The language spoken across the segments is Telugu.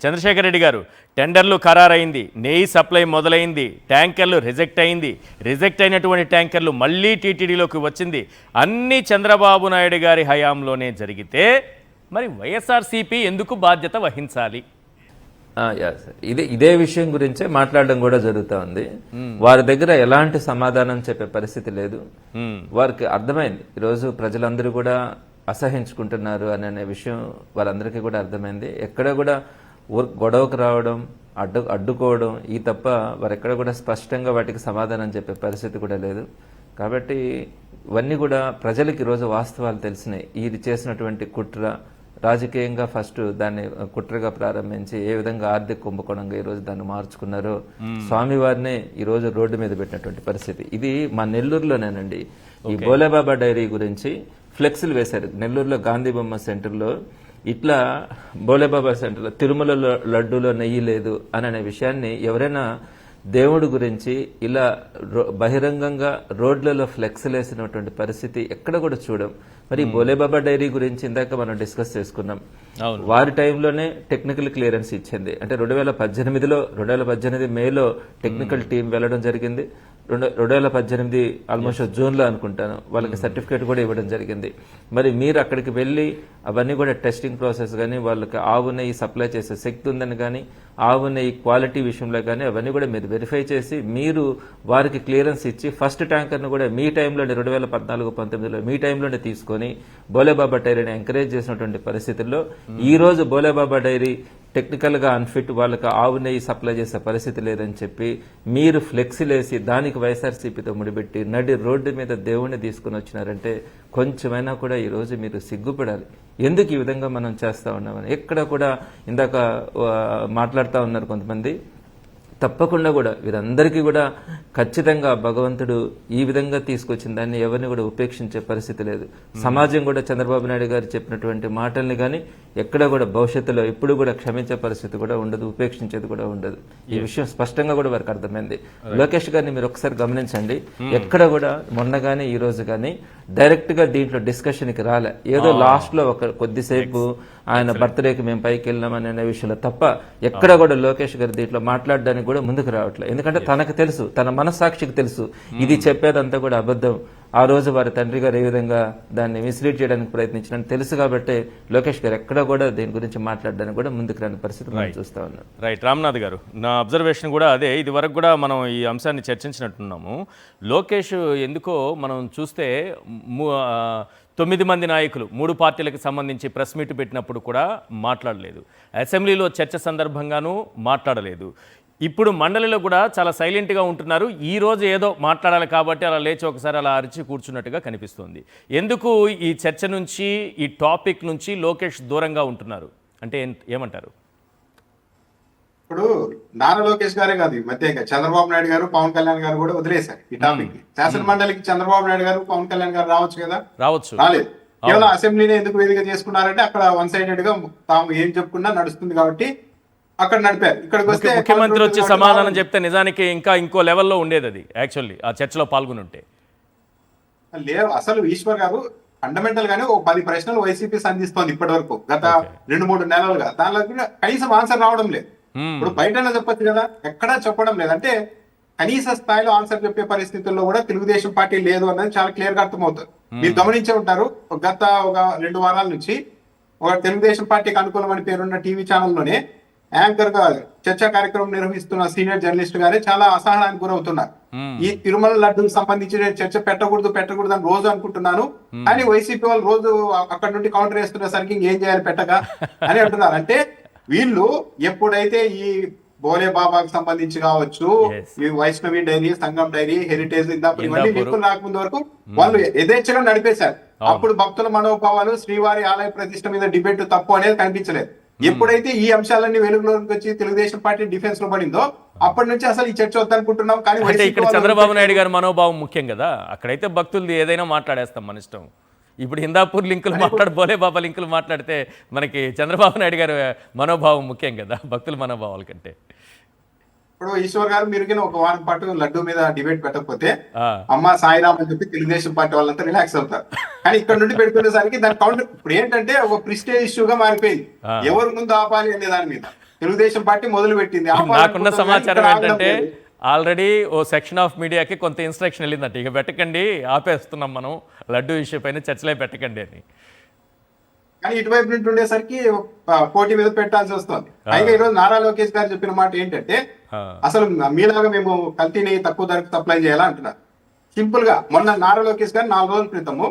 చంద్రశేఖర్ రెడ్డి గారు, టెండర్లు ఖరారైంది, నెయ్యి సప్లై మొదలైంది, ట్యాంకర్లు రిజెక్ట్ అయింది, రిజెక్ట్ అయినటువంటి ట్యాంకర్లు మళ్ళీ టీటీడీలోకి వచ్చింది. అన్నీ చంద్రబాబు నాయుడు గారి హయాంలోనే జరిగితే మరి వైఎస్ఆర్సీపీ ఎందుకు బాధ్యత వహించాలి? ఇదే విషయం గురించే మాట్లాడడం కూడా జరుగుతూ ఉంది. వారి దగ్గర ఎలాంటి సమాధానం చెప్పే పరిస్థితి లేదు. వారికి అర్థమైంది ఈరోజు ప్రజలందరూ కూడా అసహించుకుంటున్నారు అనే విషయం వారందరికీ కూడా అర్థమైంది. ఎక్కడ కూడా గొడవకు రావడం, అడ్డుకోవడం ఈ తప్ప వారెక్కడ కూడా స్పష్టంగా వాటికి సమాధానం చెప్పే పరిస్థితి కూడా లేదు. కాబట్టి ఇవన్నీ కూడా ప్రజలకు ఈరోజు వాస్తవాలు తెలిసినాయి. ఇది చేసినటువంటి కుట్ర రాజకీయంగా ఫస్ట్ దాన్ని కుట్రగా ప్రారంభించి ఏ విధంగా ఆర్థిక కుంభకోణంగా ఈరోజు దాన్ని మార్చుకున్నారో స్వామివారినే ఈరోజు రోడ్డు మీద పెట్టినటువంటి పరిస్థితి. ఇది మా నెల్లూరులోనేనండి. ఈ బోలేబాబా డైరీ గురించి ఫ్లెక్స్లు వేశారు నెల్లూరులో గాంధీ బొమ్మ సెంటర్లో. ఇట్లా బోలేబాబా సెంటర్లో తిరుమలలో లడ్డూలో నెయ్యి లేదు అనే విషయాన్ని ఎవరైనా దేవుడి గురించి ఇలా బహిరంగంగా రోడ్లలో ఫ్లెక్స్లు వేసినటువంటి పరిస్థితి ఎక్కడ కూడా చూడం. మరి బోలేబాబా డైరీ గురించి ఇందాక మనం డిస్కస్ చేసుకున్నాం. వారి టైంలోనే టెక్నికల్ క్లియరెన్స్ ఇచ్చింది. అంటే 2018 మేలో టెక్నికల్ టీం వెళ్లడం జరిగింది. 2018 ఆల్మోస్ట్ జూన్ లో అనుకుంటాను వాళ్ళకి సర్టిఫికేట్ కూడా ఇవ్వడం జరిగింది. మరి మీరు అక్కడికి వెళ్లి అవన్నీ కూడా టెస్టింగ్ ప్రాసెస్ కానీ వాళ్ళకి ఆవు నెయ్యి సప్లై చేసే శక్తి ఉందని కానీ ఆవు నెయ్యి క్వాలిటీ విషయంలో కానీ అవన్నీ కూడా మీరు వెరిఫై చేసి మీరు వారికి క్లియరెన్స్ ఇచ్చి ఫస్ట్ ట్యాంకర్ను కూడా మీ టైంలోనే 2014-19లో మీ టైంలోనే తీసుకొని బోలేబాబా డైరీని ఎంకరేజ్ చేసినటువంటి పరిస్థితుల్లో ఈ రోజు బోలేబాబా డైరీ టెక్నికల్ గా అన్ఫిట్, వాళ్ళకి ఆవు నెయ్యి సప్లై చేసే పరిస్థితి లేదని చెప్పి మీరు ఫ్లెక్సీలేసి దానికి వైఎస్ఆర్సీపీతో ముడిపెట్టి నడి రోడ్డు మీద దేవుణ్ణి తీసుకుని వచ్చినారంటే కొంచెమైనా కూడా ఈ రోజు మీరు సిగ్గుపడాలి. ఎందుకు ఈ విధంగా మనం చేస్తా ఉన్నామని. ఎక్కడ కూడా ఇందాక మాట్లాడుతూ ఉన్నారు కొంతమంది. తప్పకుండా కూడా వీరందరికీ కూడా ఖచ్చితంగా భగవంతుడు ఈ విధంగా తీసుకొచ్చిన దాన్ని ఎవరిని కూడా ఉపేక్షించే పరిస్థితి లేదు. సమాజం కూడా చంద్రబాబు నాయుడు గారు చెప్పినటువంటి మాటల్ని కానీ ఎక్కడ కూడా భవిష్యత్తులో ఎప్పుడు కూడా క్షమించే పరిస్థితి కూడా ఉండదు, ఉపేక్షించేది కూడా ఉండదు. ఈ విషయం స్పష్టంగా కూడా వారికి అర్థమైంది. లోకేష్ గారిని మీరు ఒకసారి గమనించండి. ఎక్కడ కూడా మొన్న గానీ ఈ రోజు కానీ డైరెక్ట్ గా దీంట్లో డిస్కషన్ కి రాలే. ఏదో లాస్ట్ లో ఒక కొద్దిసేపు ఆయన బర్త్డేకి మేము పైకి వెళ్ళామని అనే విషయంలో తప్ప ఎక్కడ కూడా లోకేష్ గారు దీంట్లో మాట్లాడడానికి కూడా ముందుకు రావట్లేదు. ఎందుకంటే తనకు తెలుసు, తన మనస్సాక్షికి తెలుసు ఇది చెప్పేదంతా కూడా అబద్ధం. ఆ రోజు వారి తండ్రి గారు ఏ విధంగా దాన్ని మిస్లీడ్ చేయడానికి ప్రయత్నించినని తెలుసు. కాబట్టి లోకేష్ గారు ఎక్కడ కూడా దీని గురించి మాట్లాడడానికి కూడా ముందుకు రాని పరిస్థితి మనం చూస్తా ఉన్నాం. రైట్. రామ్నాథ్ గారు, నా అబ్జర్వేషన్ కూడా అదే. ఇది వరకు కూడా మనం ఈ అంశాన్ని చర్చించినట్టున్నాము. లోకేష్ ఎందుకో మనం చూస్తే 9 మంది నాయకులు 3 పార్టీలకు సంబంధించి ప్రెస్ మీట్ పెట్టినప్పుడు కూడా మాట్లాడలేదు. అసెంబ్లీలో చర్చ సందర్భంగానూ మాట్లాడలేదు. ఇప్పుడు మండలిలో కూడా చాలా సైలెంట్గా ఉంటున్నారు. ఈ రోజు ఏదో మాట్లాడాలి కాబట్టి అలా లేచి ఒకసారి అలా అరిచి కూర్చున్నట్టుగా కనిపిస్తుంది. ఎందుకు ఈ చర్చ నుంచి, ఈ టాపిక్ నుంచి లోకేష్ దూరంగా ఉంటున్నారు అంటే ఏమంటారు? ఇప్పుడు నారా లోకేష్ గారే కాదు, ఈ మధ్య చంద్రబాబు నాయుడు గారు, పవన్ కళ్యాణ్ గారు కూడా వదిలేశారు ఈ టాపిక్ ని. శాసన మండలికి చంద్రబాబు నాయుడు గారు, పవన్ కళ్యాణ్ గారు రావచ్చు కదా, రాలేదు. కేవలం అసెంబ్లీని ఎందుకు వేదిక చేసుకున్నారంటే అక్కడ వన్ సైడెడ్ గా తాము ఏం చెప్పుకున్నా నడుస్తుంది కాబట్టి అక్కడ నడిపారు. ఇక్కడికి వస్తే ముఖ్యమంత్రి వచ్చి సమాధానం చెప్తే నిజానికి ఇంకా ఇంకో లెవెల్లో ఉండేది అది. యాక్చువల్లీ ఆ చర్చలో పాల్గొని ఉంటే లేదు. అసలు ఈశ్వర్ గారు ఫండమెంటల్ గానే ఓ 10 ప్రశ్నలు వైసీపీ సంధిస్తోంది ఇప్పటి వరకు గత 2-3 నెలలుగా. దానిలో కనీసం ఆన్సర్ రావడం లేదు. ఇప్పుడు బయట చెప్పచ్చు కదా, ఎక్కడా చెప్పడం లేదు. అంటే కనీస స్థాయిలో ఆన్సర్ చెప్పే పరిస్థితుల్లో కూడా తెలుగుదేశం పార్టీ లేదు అన్నది చాలా క్లియర్ గా అర్థమవుతుంది. మీరు గమనించే ఉంటారు, గత ఒక 2 వారాల నుంచి ఒక తెలుగుదేశం పార్టీకి అనుకూలమని పేరున్న టీవీ ఛానల్లోనే యాంకర్ గా చర్చా కార్యక్రమం నిర్వహిస్తున్న సీనియర్ జర్నలిస్ట్ గారే చాలా అసహనానికి గురవుతున్నారు. ఈ తిరుమల లడ్డూకి సంబంధించిన చర్చ పెట్టకూడదు అని రోజు అనుకుంటున్నాను, కానీ వైసీపీ వాళ్ళు రోజు అక్కడ నుండి కౌంటర్ వేస్తున్నసరికి ఏం చేయాలి పెట్టగా అని అంటున్నారు. అంటే వీళ్ళు ఎప్పుడైతే ఈ బోలే బాబాకి సంబంధించి కావచ్చు, ఈ వైష్ణవి డైరీ, సంగం డైరీ, హెరిటేజ్ ఇవన్నీ లింకులు రాకముందు వరకు వాళ్ళు యథేచ్ఛగా నడిపేశారు. అప్పుడు భక్తుల మనోభావాలు, శ్రీవారి ఆలయ ప్రతిష్ట మీద డిబేట్ తప్పు అనేది కనిపించలేదు. ఎప్పుడైతే ఈ అంశాలన్నీ వెలుగులోకి వచ్చి తెలుగుదేశం పార్టీ డిఫెన్స్ లో పడిందో అప్పటి నుంచి అసలు ఈ చర్చ వద్దనుకుంటున్నాం. కానీ ఇక్కడ చంద్రబాబు నాయుడు గారి మనోభావం ముఖ్యం కదా. అక్కడైతే భక్తులు ఏదైనా మాట్లాడేస్తాం మన ఇష్టం. ఇప్పుడు హిందాపూర్ లింకులు బోలే బాబా లింకులు మాట్లాడితే మనకి చంద్రబాబు నాయుడు గారి మనోభావం ముఖ్యం కదా భక్తుల మనోభావాల కంటే. ఇప్పుడు ఈశ్వర్ గారు మీరు ఒక వారం పాటు లడ్డు మీద డిబేట్ పెట్టకపోతే అమ్మ సాయిరామ్ అని చెప్పి తెలుగుదేశం పార్టీ వాళ్ళంతా రిలాక్స్ అవుతారు. కానీ ఇక్కడ నుండి పెట్టుకునేసరికి దాని కౌంటర్ ఇప్పుడు ఏంటంటే ఒక ప్రిస్టేజ్ ఇష్యూగా మారిపోయింది. ఎవరు ముందు ఆపాలి అనే దాని మీద తెలుగుదేశం పార్టీ మొదలు పెట్టింది. నాకున్న సమాచారం ఏంటంటే ఆల్రెడీ ఓ సెక్షన్ ఆఫ్ మీడియాకి కొంత ఇన్స్ట్రక్షన్ వెళ్ళిందంట, ఇక పెట్టకండి, ఆపేస్తున్నాం మనం లడ్డు విషయం పైన చర్చలే పెట్టకండి అని. కానీ ఇటువైపు నుండి ఉండేసరికి పోటీ మీద పెట్టాల్సి వస్తుంది. పైగా ఈరోజు నారా లోకేష్ గారు చెప్పిన మాట ఏంటంటే అసలు మీలాగా మేము కల్తీ నెయ్యి తక్కువ ధరకు సప్లై చేయాలా అంటున్నారు. సింపుల్ గా మొన్న నారా లోకేష్ గారు 4 రోజుల క్రితము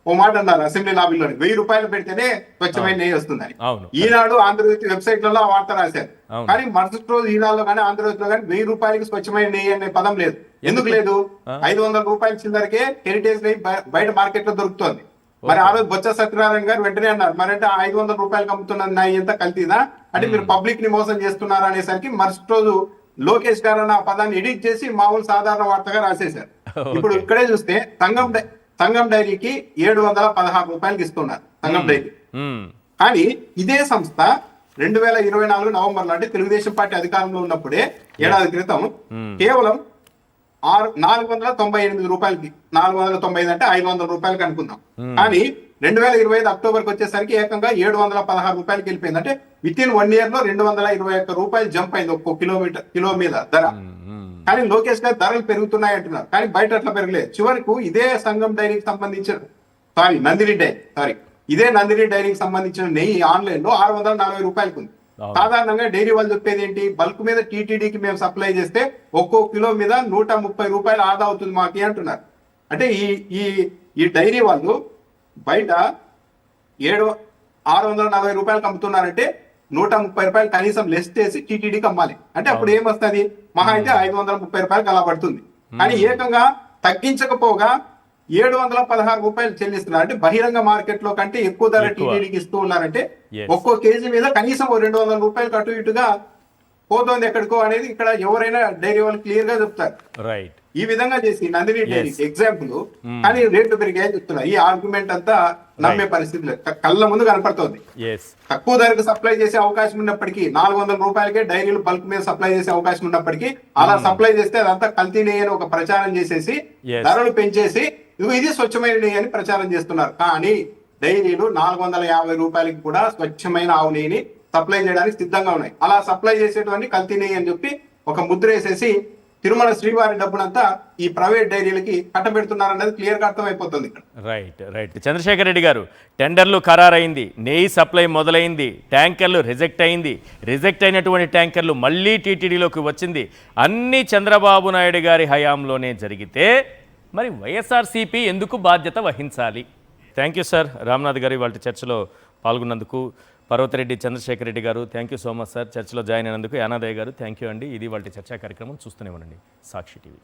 ఓ మాట అన్నారు అసెంబ్లీ లాబీలో, 1000 రూపాయలు పెడితేనే స్వచ్ఛమైన నెయ్యి వస్తుందని. ఈనాడు ఆంధ్రజ్యోతి వెబ్సైట్లలో ఆ వార్త రాశారు. కానీ మరుసటి రోజు ఈనాడులో కానీ ఆంధ్రజ్యోతిలో కానీ 1000 రూపాయలకి స్వచ్ఛమైన నెయ్యి అనే పదం లేదు. ఎందుకు లేదు? 500 రూపాయల చిల్లరకే హెరిటేజ్ నెయ్యి బయట మార్కెట్ లో దొరుకుతుంది. మరి ఆ రోజు బొత్స సత్యనారాయణ గారు వెంటనే అన్నారు, మరంటే 500 రూపాయలు అమ్ముతున్న నెయ్యి ఎంత కల్తీదా అంటే మీరు పబ్లిక్ ని మోసం చేస్తున్నారు అనేసరికి మరుసటి రోజు లోకేష్ గారు ఆ పదాన్ని ఎడిట్ చేసి మామూలు సాధారణ వార్తగా రాసేశారు. ఇప్పుడు ఇక్కడే చూస్తే సంగం డైరీకి 716 రూపాయలకి ఇస్తున్నారు సంగం డైరీ. కానీ ఇదే సంస్థ 2024 నవంబర్లో అంటే తెలుగుదేశం పార్టీ అధికారంలో ఉన్నప్పుడే ఏడాది క్రితం కేవలం 498 రూపాయలకి, 495 అంటే 500 రూపాయలకి అనుకుందాం. కానీ 2025 అక్టోబర్కి వచ్చేసరికి ఏకంగా 716 రూపాయలకి వెళ్ళిపోయింది. అంటే విత్ ఇన్ 1 ఇయర్ లో 221 రూపాయలు జంప్ అయింది ఒక్కో కిలో మీద ధర. కానీ లోకేష్ గారు ధరలు పెరుగుతున్నాయి అంటున్నారు, కానీ బయట అట్లా పెరగలేదు. చివరకు ఇదే సంగం డైరీకి సంబంధించిన ఇదే నందిని డైరీకి సంబంధించిన నెయ్యి ఆన్లైన్ లో 640 రూపాయలకు ఉంది. సాధారణంగా డైరీ వాళ్ళు చెప్పేది ఏంటి, బల్క్ మీద టీటీడీకి మేము సప్లై చేస్తే ఒక్కో కిలో మీద 130 రూపాయలు ఆదా అవుతుంది మాకి అంటున్నారు. అంటే ఈ డైరీ వాళ్ళు బయట 640 రూపాయలకు అమ్ముతున్నారంటే 130 రూపాయలు కనీసం లెస్ చేసి టీటీడీకి అమ్మాలి. అంటే అప్పుడు ఏమొస్తుంది, మహా అయితే 530 రూపాయలకు అలా పడుతుంది. కానీ ఏకంగా తగ్గించకపోగా 716 రూపాయలు చెల్లిస్తున్నారు. అంటే బహిరంగ మార్కెట్ లో కంటే ఎక్కువ ధర టీటీడీకి ఇస్తూ ఉన్నారంటే ఒక్కో కేజీ మీద కనీసం 200 రూపాయలకు అటు ఇటుగా పోతుంది ఎక్కడికో అనేది ఇక్కడ ఎవరైనా డైరీ వాళ్ళు క్లియర్ గా చెప్తారు. రైట్, ఈ విధంగా చేసి నందిని డైరీ ఎగ్జాంపుల్, కానీ రేట్లు పెరిగాయని చెప్తున్నారు. ఈ ఆర్గ్యుమెంట్ అంతా నమ్మే పరిస్థితి లేదు, కళ్ళ ముందు కనపడుతోంది. తక్కువ ధరకు సప్లై చేసే అవకాశం ఉన్నప్పటికీ 400 రూపాయలకే డైరీలు బల్క్ మీద సప్లై చేసే అవకాశం ఉన్నప్పటికీ అలా సప్లై చేస్తే అదంతా కల్తీ నెయ్యి అని ఒక ప్రచారం చేసేసి ధరలు పెంచేసి ఇది స్వచ్ఛమైన నెయ్యి అని ప్రచారం చేస్తున్నారు. కానీ డైరీలు 450 రూపాయలకి కూడా స్వచ్ఛమైన ఆవు నెయ్యిని సప్లై చేయడానికి సిద్ధంగా ఉన్నాయి. అలా సప్లై చేసేటువంటి కల్తీ నెయ్యి అని చెప్పి ఒక ముద్ర వేసేసి తిరుమల శ్రీవారి డబ్బునంతా ఈ ప్రైవేట్ డైరీలకి కట్టబెడుతున్నారనేది క్లియర్ గా అర్థమైపోతుంది ఇక్కడ. రైట్ చంద్రశేఖర్ రెడ్డి గారు, టెండర్లు ఖరారైంది, నెయ్యి సప్లై మొదలైంది, ట్యాంకర్లు రిజెక్ట్ అయింది, రిజెక్ట్ అయినటువంటి ట్యాంకర్లు మళ్ళీ టీటీడీలోకి వచ్చింది, అన్నీ చంద్రబాబు నాయుడు గారి హయాంలోనే జరిగితే మరి వైఎస్ఆర్సీపీ ఎందుకు బాధ్యత వహించాలి? థ్యాంక్ యూ సార్ రామ్నాథ్ గారు వాళ్ళ చర్చలో పాల్గొన్నందుకు. పర్వతిరెడ్డి చంద్రశేఖర్ రెడ్డి గారు thank you so much sir చర్చలో జాయిన్ అయినందుకు. యానాదయ్య గారు థ్యాంక్ యూ అండి. ఇది వాళ్ళ చర్చా కార్యక్రమం. చూస్తూనే ఉండండి సాక్షి టీవీ.